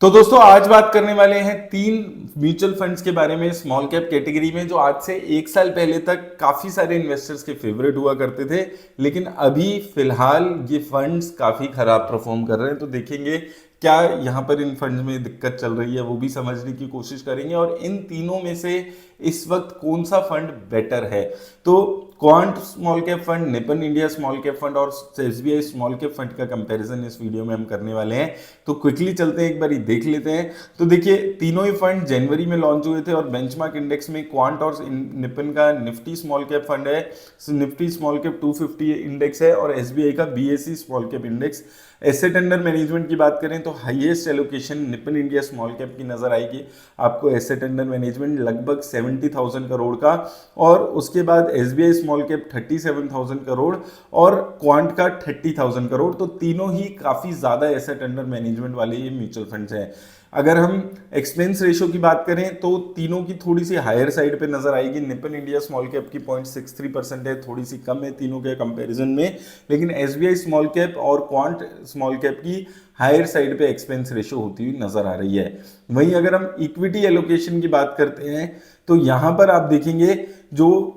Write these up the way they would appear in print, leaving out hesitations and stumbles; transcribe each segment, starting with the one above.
तो दोस्तों आज बात करने वाले हैं तीन म्यूचुअल फंड्स के बारे में स्मॉल कैप कैटेगरी में, जो आज से एक साल पहले तक काफी सारे इन्वेस्टर्स के फेवरेट हुआ करते थे, लेकिन अभी फिलहाल ये फंड्स काफी खराब परफॉर्म कर रहे हैं। तो देखेंगे क्या यहाँ पर इन फंड्स में दिक्कत चल रही है, वो भी समझने की कोशिश करेंगे और इन तीनों में से इस वक्त कौन सा फंड बेटर है। तो quant small cap fund, Nippon India small cap fund और एसबीआई स्मॉल कैप फंड का कंपैरिजन इस वीडियो में हम करने वाले हैं। तो क्विकली चलते हैं, एक बार देख लेते हैं। तो देखिए, तीनों ही फंड जनवरी में लॉन्च हुए थे और बेंचमार्क इंडेक्स में क्वांट और निपन का निफ्टी स्मॉल कैप फंड है, निफ्टी स्मॉल कैप 250 इंडेक्स है और एसबीआई का BSE small cap index. Asset under management की बात करें तो highest allocation Nippon India small cap की नजर आएगी आपको। एसेट अंडर मैनेजमेंट लगभग 70,000 करोड़ का, और उसके बाद एसबीआई स्मॉल कैप 37,000 करोड़ और क्वांट का 30,000 करोड़। तो तीनों ही काफी ज्यादा एसेट अंडर मैनेजमेंट वाले ये म्यूचुअल फंड्स हैं। अगर हम एक्सपेंस रेशियो की बात करें तो तीनों की थोड़ी सी हायर साइड पे नजर आएगी। निपन इंडिया स्मॉल कैप की 0.63% है, थोड़ी सी कम है तीनों के कंपैरिजन में, लेकिन एसबीआई स्मॉल कैप और क्वांट स्मॉल कैप की हायर साइड पे एक्सपेंस रेशियो होती हुई नजर आ रही है। वहीं अगर हम इक्विटी एलोकेशन की बात करते हैं तो यहां पर आप देखेंगे जो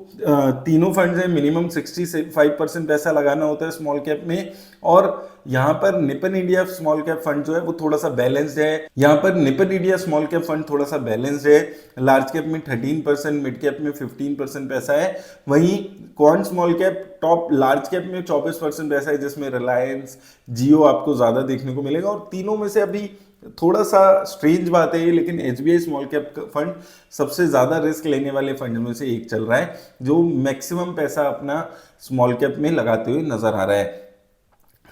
तीनों फंड्स हैं मिनिमम 65% पैसा लगाना होता है स्मॉल कैप में, और यहाँ पर Nippon India small cap fund जो है वो थोड़ा सा बैलेंस्ड है। यहाँ पर Nippon India small cap fund थोड़ा सा बैलेंस्ड है, लार्ज कैप में 13%, मिड कैप में 15% पैसा है। वहीं quant small cap top large cap में 24% पैसा है, जिसमें रिलायंस, जियो आपको ज्यादा देखने को मिलेगा। और तीनों में से अभी थोड़ा सा स्ट्रेंज बात है, लेकिन एसबीआई स्मॉल कैप फंड सबसे ज्यादा रिस्क लेने वाले फंड में से एक चल रहा है, जो मैक्सिमम पैसा अपना स्मॉल कैप में लगाते हुए नजर आ रहा है।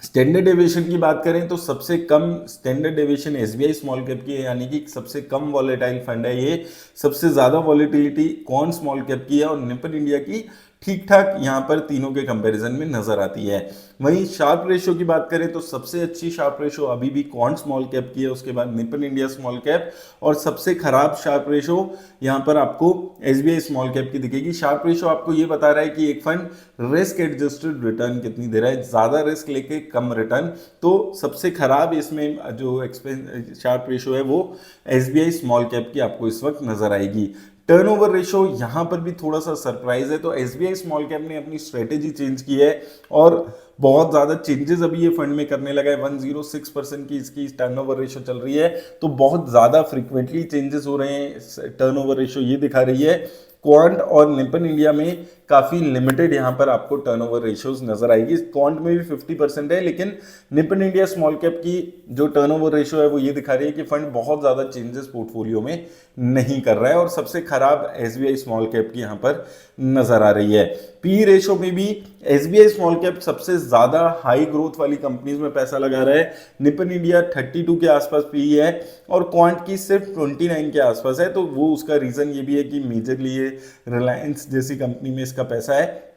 स्टैंडर्ड डेविएशन की बात करें तो सबसे कम standard deviation SBI small cap की है, यानी कि सबसे कम वॉलेटाइल फंड है ये। सबसे ज्यादा वॉलेटिलिटी कौन स्मॉल कैप की है और निपन इंडिया की ठीक ठाक यहाँ पर तीनों के कंपैरिजन में नजर आती है। वहीं शार्प रेशियो की बात करें तो सबसे अच्छी शार्प रेशियो अभी भी क्वांट स्मॉल कैप की है, उसके बाद निपन इंडिया स्मॉल कैप, और सबसे खराब शार्प रेशियो यहाँ पर आपको एसबीआई स्मॉल कैप की दिखेगी। शार्प रेशियो आपको ये बता रहा है कि एक फंड रिस्क एडजस्टेड रिटर्न कितनी दे रहा है, ज्यादा रिस्क लेके कम रिटर्न। तो सबसे खराब इसमें जो एक्सपेंस शार्प रेशियो है वो एसबीआई स्मॉल कैप की आपको इस वक्त नजर आएगी। टर्नओवर रेशियो यहां पर भी थोड़ा सा सरप्राइज है। तो एसबीआई स्मॉल कैप ने अपनी स्ट्रेटेजी चेंज की है और बहुत ज्यादा चेंजेस अभी ये फंड में करने लगा है। 106% की इसकी टर्नओवर रेशियो चल रही है, तो बहुत ज्यादा फ्रीक्वेंटली चेंजेस हो रहे हैं। टर्नओवर रेशियो ये दिखा रही है। क्वांट और निपन इंडिया में काफी लिमिटेड यहाँ पर आपको टर्नओवर रेशियोज नजर आएगी। क्वांट में भी 50% है, लेकिन निपन इंडिया स्मॉल कैप की जो टर्नओवर रेशियो है वो ये दिखा रही है कि फंड बहुत ज्यादा चेंजेस पोर्टफोलियो में नहीं कर रहा है, और सबसे खराब एसबीआई स्मॉल कैप की यहाँ पर नजर आ रही है। पी रेशियो में भी एसबीआई स्मॉल कैप सबसे ज्यादा हाई ग्रोथ वाली कंपनीज में पैसा लगा रहा है। निपन इंडिया 32 के आसपास पी है और क्वांट की सिर्फ 29 के आसपास है। तो वो उसका रीजन ये भी है कि मेजरली ये रिलायंस जैसी कंपनी में इसका पैसा है,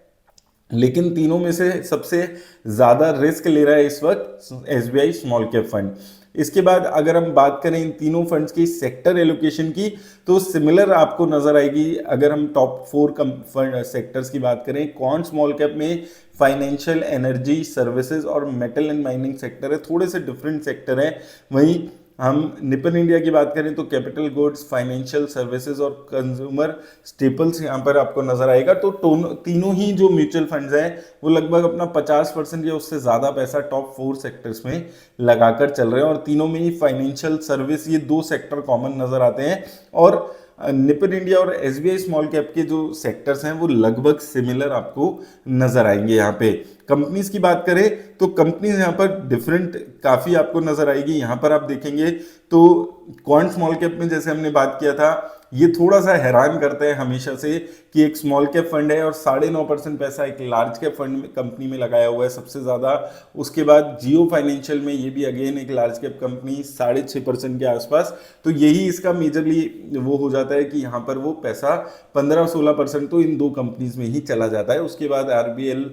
लेकिन तीनों में से सबसे ज्यादा रिस्क ले रहा है इस वक्त एसबीआई स्मॉल कैप फंड। इसके बाद अगर हम बात करें इन तीनों फंड्स की सेक्टर एलोकेशन की तो सिमिलर आपको नजर आएगी। अगर हम टॉप 4 सेक्टर्स की बात करें, क्वांट स्मॉल कैप में फाइनेंशियल, एनर्जी, सर्विसेज और मेटल एंड माइनिंग सेक्टर है, थोड़े से डिफरेंट सेक्टर है। वहीं हम निपन इंडिया की बात करें तो कैपिटल गुड्स, फाइनेंशियल सर्विसेज और कंज्यूमर स्टेपल्स यहाँ पर आपको नजर आएगा। तो तीनों ही जो म्यूचुअल फंड्स हैं वो लगभग अपना 50% या उससे ज्यादा पैसा टॉप 4 सेक्टर्स में लगाकर चल रहे हैं, और तीनों में ही फाइनेंशियल सर्विस ये 2 सेक्टर कॉमन नजर आते हैं। और निपन इंडिया और एसबीआई स्मॉल कैप के जो सेक्टर्स हैं वो लगभग सिमिलर आपको नजर आएंगे। यहाँ पे कंपनीज की बात करें तो कंपनीज यहाँ पर डिफरेंट काफी आपको नजर आएगी। यहाँ पर आप देखेंगे तो क्वांट स्मॉल कैप में जैसे हमने बात किया था, ये थोड़ा सा हैरान करता है हमेशा से कि एक स्मॉल कैप फंड है और 9.5% पैसा एक लार्ज कैप फंड में कंपनी में लगाया हुआ है सबसे ज्यादा। उसके बाद जियो फाइनेंशियल में ये भी अगेन एक लार्ज कैप कंपनी 6.5% के आसपास। तो यही इसका मेजरली वो हो जाता है कि यहाँ पर वो पैसा 15-16% तो इन 2 कंपनीज में ही चला जाता है। उसके बाद आरबीएल,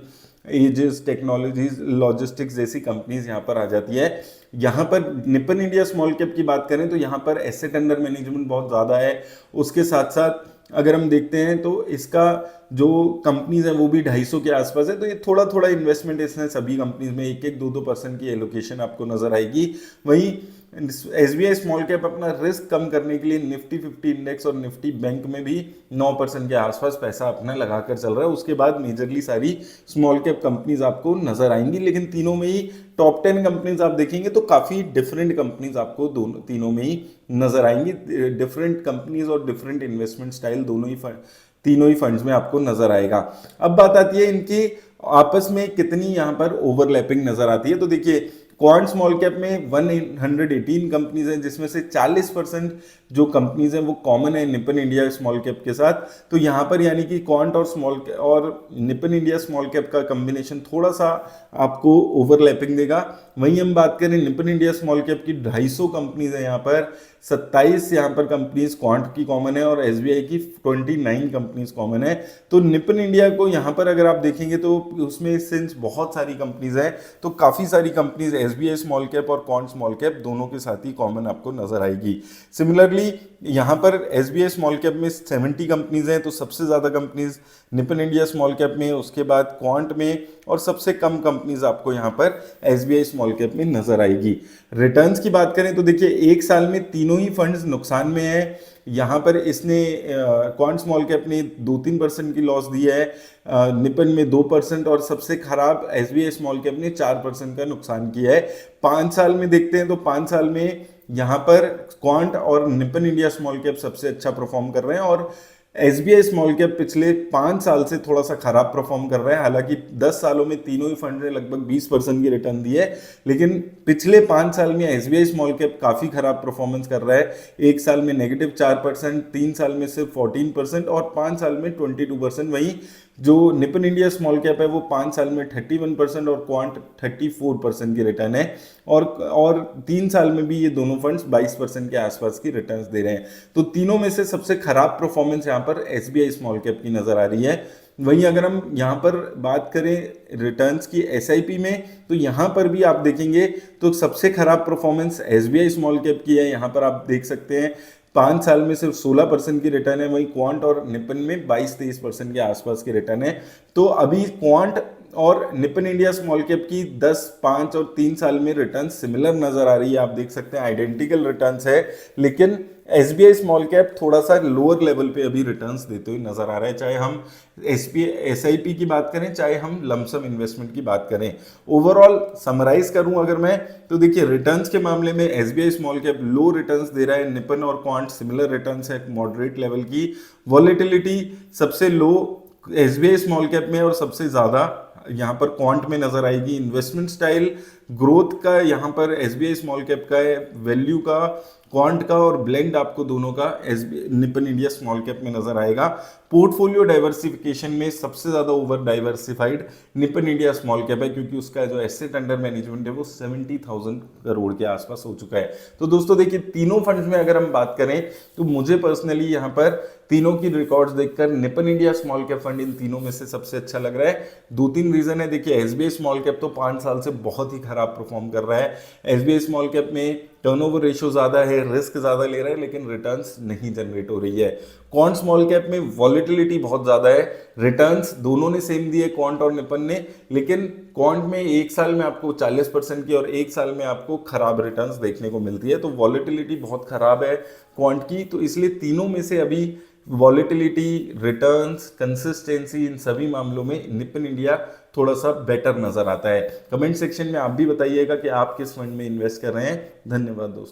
एजिस टेक्नोलॉजीज, लॉजिस्टिक्स जैसी कंपनीज यहाँ पर आ जाती है। यहाँ पर निपन इंडिया स्मॉल कैप की बात करें तो यहाँ पर एसेट अंडर मैनेजमेंट बहुत ज़्यादा है। उसके साथ साथ अगर हम देखते हैं तो इसका जो कंपनीज है वो भी 250 के आसपास है। तो ये थोड़ा थोड़ा इन्वेस्टमेंट इसमें सभी कंपनीज में 1-1, 2-2% की एलोकेशन आपको नजर आएगी। वहीं एसबीआई स्मॉल कैप अपना रिस्क कम करने के लिए निफ्टी 50 इंडेक्स और निफ्टी बैंक में भी 9% के आसपास पैसा अपना लगाकर चल रहा है। उसके बाद मेजरली सारी स्मॉल कैप कंपनीज आपको नजर आएंगी, लेकिन तीनों में ही टॉप 10 कंपनीज आप देखेंगे तो काफी डिफरेंट कंपनीज आपको दोनों तीनों में ही नजर आएंगी। डिफरेंट कंपनीज और डिफरेंट इन्वेस्टमेंट स्टाइल तीनों ही फंड्स में आपको नजर आएगा। अब बात आती है इनकी आपस में कितनी यहाँ पर ओवरलैपिंग नजर आती है। तो देखिए क्वांट स्मॉल कैप में 118 कंपनीज हैं, जिसमें से 40% जो कंपनीज हैं वो कॉमन है निपन इंडिया स्मॉल कैप के साथ। तो यहाँ पर यानी कि क्वांट और निपन इंडिया स्मॉल कैप का कॉम्बिनेशन थोड़ा सा आपको ओवरलैपिंग देगा। वहीं हम बात करें निपन इंडिया स्मॉल कैप की 250 कंपनीज है यहाँ पर, 27 यहाँ पर कंपनीज क्वांट की कॉमन है और एसबीआई की 29 कंपनीज कॉमन है। तो निपन इंडिया को यहाँ पर अगर आप देखेंगे तो उसमें सिंस बहुत सारी कंपनीज है, तो काफ़ी सारी कंपनीज एसबीआई स्मॉल कैप और क्वांट स्मॉल कैप दोनों के साथ ही कॉमन आपको नजर आएगी। सिमिलरली यहाँ पर एसबीआई स्मॉल कैप में 70 कंपनीज हैं, तो सबसे ज़्यादा companies Nippon India small cap में, उसके बाद क्वांट में, और सबसे कम कंपनीज आपको यहाँ पर एसबीआई स्मॉल कैप में नजर आएगी। रिटर्न्स की बात करें तो देखिए एक साल में तीनों ही फंड्स नुकसान में है। यहाँ पर इसने क्वांट स्मॉल कैप ने 2-3% की लॉस दी है, निपन में 2%, और सबसे खराब एसबीआई स्मॉल कैप ने 4% का नुकसान किया है। 5 साल में देखते हैं तो 5 साल में यहाँ पर क्वांट और निपन इंडिया स्मॉल कैप सबसे अच्छा परफॉर्म कर रहे हैं, और एसबीआई स्मॉल कैप पिछले 5 साल से थोड़ा सा खराब परफॉर्म कर रहा है। हालांकि 10 सालों में तीनों ही फंड ने लगभग 20% की रिटर्न दी है, लेकिन पिछले 5 साल में एसबीआई स्मॉल कैप काफी खराब परफॉर्मेंस कर रहा है। एक साल में -4%, 3 साल में सिर्फ 14% और 5 साल में 22%। वहीं जो निपन इंडिया स्मॉल कैप है वो 5 साल में 31% और क्वांट 34% की रिटर्न है, और 3 साल में भी ये दोनों फंड्स 22% के आसपास की रिटर्न्स दे रहे हैं। तो तीनों में से सबसे खराब परफॉर्मेंस यहाँ पर एसबीआई स्मॉल कैप की नजर आ रही है। वहीं अगर हम यहाँ पर बात करें रिटर्न्स की एसआईपी में, तो यहाँ पर भी आप देखेंगे तो सबसे खराब परफॉर्मेंस एसबीआई स्मॉल कैप की है। यहाँ पर आप देख सकते हैं 5 साल में सिर्फ 16% की रिटर्न है, वहीं क्वांट और निपन में 22-23% के आसपास की रिटर्न है। तो अभी क्वांट और निपन इंडिया स्मॉल कैप की 10, 5 और 3 साल में रिटर्न सिमिलर नजर आ रही है। आप देख सकते हैं आइडेंटिकल रिटर्न्स है, लेकिन एसबीआई स्मॉल कैप थोड़ा सा लोअर लेवल पे अभी रिटर्न्स देते हुए नजर आ रहा है, चाहे हम एसआईपी की बात करें, चाहे हम लमसम इन्वेस्टमेंट की बात करें। ओवरऑल समराइज करूं अगर मैं, तो देखिए रिटर्न्स के मामले में एसबीआई स्मॉल कैप लो रिटर्न्स दे रहा है, निपन और क्वांट सिमिलर रिटर्न्स है मॉडरेट लेवल की। वॉलेटिलिटी सबसे लो एसबीआई स्मॉल कैप में और सबसे ज्यादा यहाँ पर क्वांट में नजर आएगी। इन्वेस्टमेंट स्टाइल ग्रोथ का यहाँ पर एसबीआई स्मॉल कैप का है, वैल्यू का क्वांट का, और ब्लेंड आपको दोनों का निपन इंडिया स्मॉल कैप में नजर आएगा। पोर्टफोलियो डाइवर्सिफिकेशन में सबसे ज्यादा over diversified Nippon India small cap है, क्योंकि उसका जो एसेट अंडर मैनेजमेंट है वो 70,000 करोड़ के आसपास हो चुका है। तो दोस्तों देखिए तीनों फंड्स में अगर हम बात करें तो मुझे पर्सनली यहाँ पर तीनों की रिकॉर्ड्स देखकर Nippon India small cap fund in तीनों में से सबसे अच्छा लग रहा है। 2-3 रीजन है। देखिए एसबीआई स्मॉल कैप तो 5 साल से बहुत ही खराब परफॉर्म कर रहा है। एसबीआई स्मॉल कैप में टर्नओवर रेशियो ज्यादा है, रिस्क ज्यादा ले रहा है, लेकिन रिटर्न्स नहीं जनरेट हो रही है। क्वांट स्मॉल कैप में वॉलेटिलिटी बहुत ज्यादा है, रिटर्न्स दोनों ने सेम दिए क्वांट और निपन ने, लेकिन क्वांट में एक साल में आपको 40% की और एक साल में आपको खराब रिटर्न्स देखने को मिलती है। तो वॉलेटिलिटी बहुत खराब है क्वांट की, तो इसलिए तीनों में से अभी वॉलेटिलिटी, रिटर्न्स, कंसिस्टेंसी, इन सभी मामलों में निपन इंडिया थोड़ा सा बेटर नजर आता है। कमेंट सेक्शन में आप भी बताइएगा कि आप किस फंड में इन्वेस्ट कर रहे हैं। धन्यवाद दोस्तों।